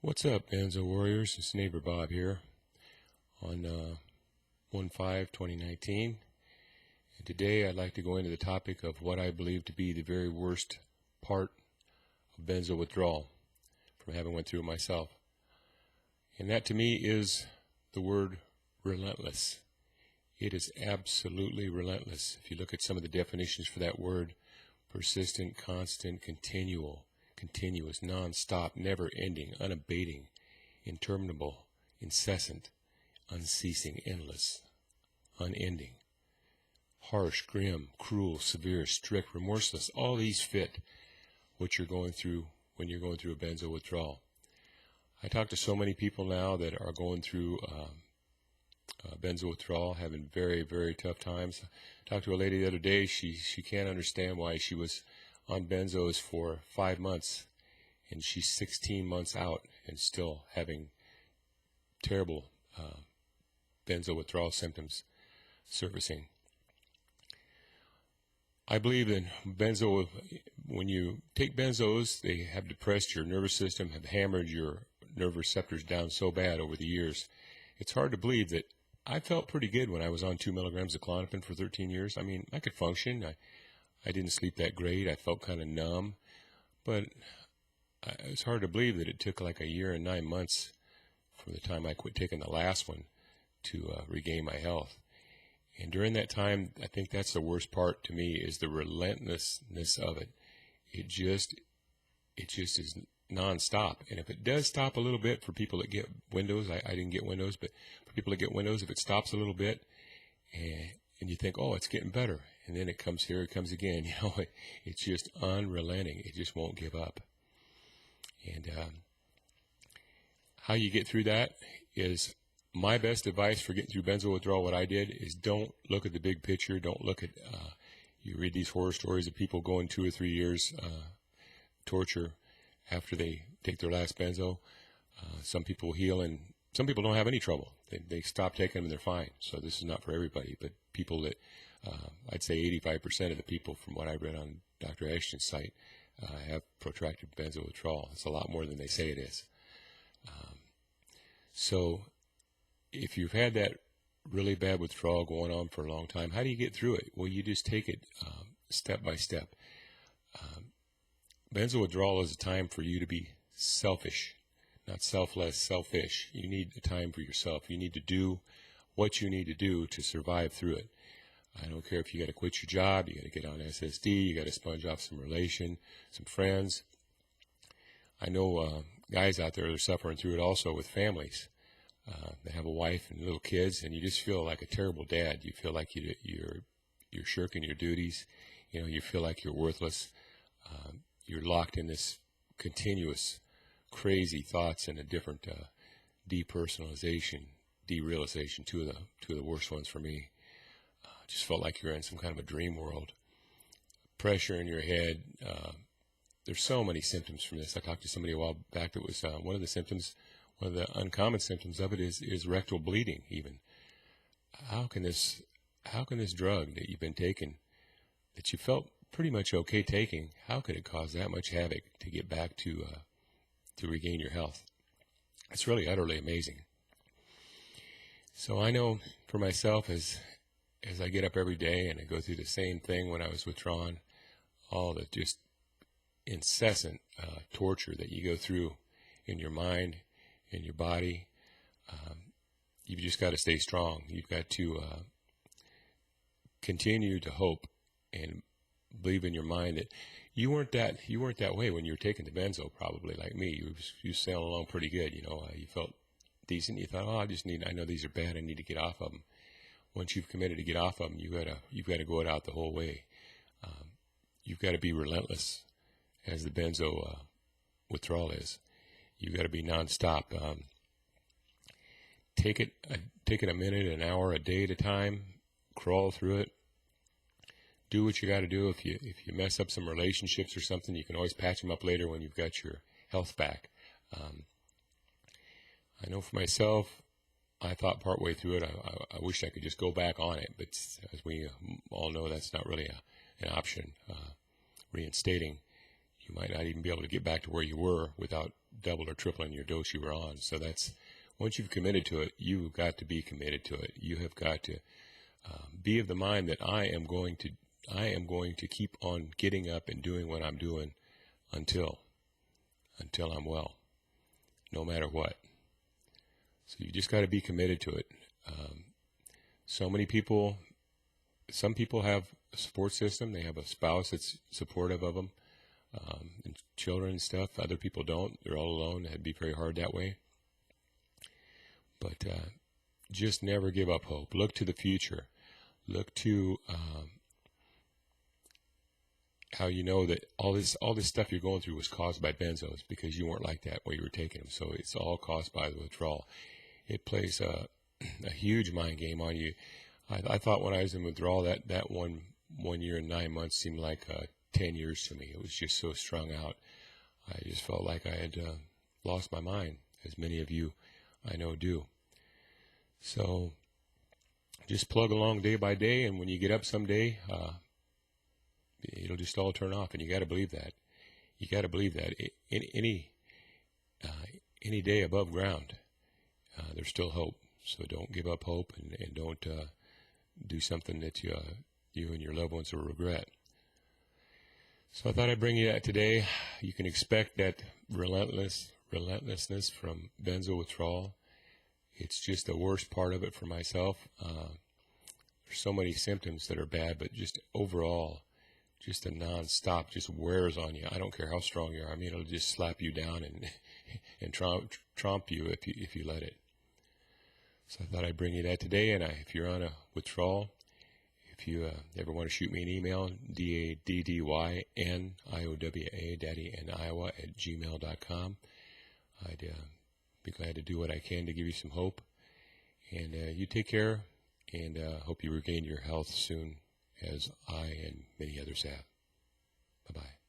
What's up, Benzo Warriors? It's neighbor Bob here on 1/5/2019. And today I'd like to go into the topic of what I believe to be the very worst part of benzo withdrawal from having went through it myself. And that to me is the word relentless. It is absolutely relentless. If you look at some of the definitions for that word: persistent, constant, continuous, non-stop, never-ending, unabating, interminable, incessant, unceasing, endless, unending, harsh, grim, cruel, severe, strict, remorseless. All these fit what you're going through when you're going through a benzo withdrawal. I talk to so many people now that are going through benzo withdrawal, having very, very tough times. I talked to a lady the other day. She can't understand why she was on benzos for 5 months, and she's 16 months out and still having terrible benzo withdrawal symptoms surfacing. I believe that benzo, when you take benzos, they have depressed your nervous system, have hammered your nerve receptors down so bad over the years. It's hard to believe that I felt pretty good when I was on 2 milligrams of Klonopin for 13 years. I mean, I could function. I didn't sleep that great. I felt kind of numb. But it's hard to believe that it took like a year and 9 months from the time I quit taking the last one to regain my health. And during that time, I think that's the worst part to me, is the relentlessness of it. It just is nonstop. And if it does stop a little bit for people that get windows, I didn't get windows, but for people that get windows, if it stops a little bit and you think, oh, it's getting better, and then it comes here, it comes again, it's just unrelenting. It just won't give up. And how you get through that is my best advice for getting through benzo withdrawal. What I did is don't look at the big picture. Don't look at, you read these horror stories of people going 2 or 3 years torture after they take their last benzo. Some people heal, and some people don't have any trouble. They stop taking them and they're fine. So this is not for everybody, but people that, I'd say 85% of the people from what I read on Dr. Ashton's site have protracted benzo withdrawal. It's a lot more than they say it is. So if you've had that really bad withdrawal going on for a long time, how do you get through it? Well, you just take it step by step. Benzo withdrawal is a time for you to be selfish, not selfless, selfish. You need the time for yourself. You need to do what you need to do to survive through it. I don't care if you got to quit your job, you got to get on SSD, you got to sponge off some relation, some friends. I know guys out there that are suffering through it also with families. They have a wife and little kids, and you just feel like a terrible dad. You feel like you're shirking your duties. You feel like you're worthless. You're locked in this continuous crazy thoughts and a different depersonalization, derealization, two of the worst ones for me. Just felt like you're in some kind of a dream world. Pressure in your head. There's so many symptoms from this. I talked to somebody a while back that was one of the symptoms, one of the uncommon symptoms of it is rectal bleeding even. How can this drug that you've been taking, that you felt pretty much okay taking, how could it cause that much havoc to get back to regain your health? It's really utterly amazing. So I know for myself, as I get up every day and I go through the same thing when I was withdrawn, all the just incessant torture that you go through in your mind, in your body, you've just got to stay strong. You've got to continue to hope and believe in your mind that you weren't that way when you were taking the benzo. Probably like me, you sailed along pretty good. You felt decent. You thought, oh, I know these are bad. I need to get off of them. Once you've committed to get off of them, you've got to go it out the whole way. You've got to be relentless, as the benzo withdrawal is. You've got to be nonstop. Take it a minute, an hour, a day at a time. Crawl through it. Do what you got to do. If you mess up some relationships or something, you can always patch them up later when you've got your health back. I know for myself, I thought partway through it, I wish I could just go back on it, but as we all know, that's not really an option. Reinstating, you might not even be able to get back to where you were without double or tripling your dose you were on. So that's, once you've committed to it, you've got to be committed to it. You have got to be of the mind that I am going to keep on getting up and doing what I'm doing until I'm well, no matter what. So you just got to be committed to it. Some people have a support system. They have a spouse that's supportive of them, and children and stuff. Other people don't. They're all alone. It'd be very hard that way. But just never give up hope. Look to the future. Look to how you know that all this stuff you're going through was caused by benzos, because you weren't like that while you were taking them. So it's all caused by the withdrawal. It plays a huge mind game on you. I thought when I was in withdrawal that 1 year and 9 months seemed like 10 years to me. It was just so strung out. I just felt like I had lost my mind, as many of you I know do. So just plug along day by day, and when you get up someday, it'll just all turn off, and you got to believe that. You got to believe that any day above ground, there's still hope. So don't give up hope, and don't do something that you and your loved ones will regret. So I thought I'd bring you that today. You can expect that relentlessness from Benzo Withdrawal. It's just the worst part of it for myself. There's so many symptoms that are bad, but just overall, just a non-stop, just wears on you. I don't care how strong you are. I mean, it'll just slap you down and tromp you if you let it. So I thought I'd bring you that today. And if you're on a withdrawal, if you ever want to shoot me an email, DADDYNIOWA, daddy in Iowa @gmail.com. I'd be glad to do what I can to give you some hope. And you take care, and hope you regain your health soon, as I and many others have. Bye-bye.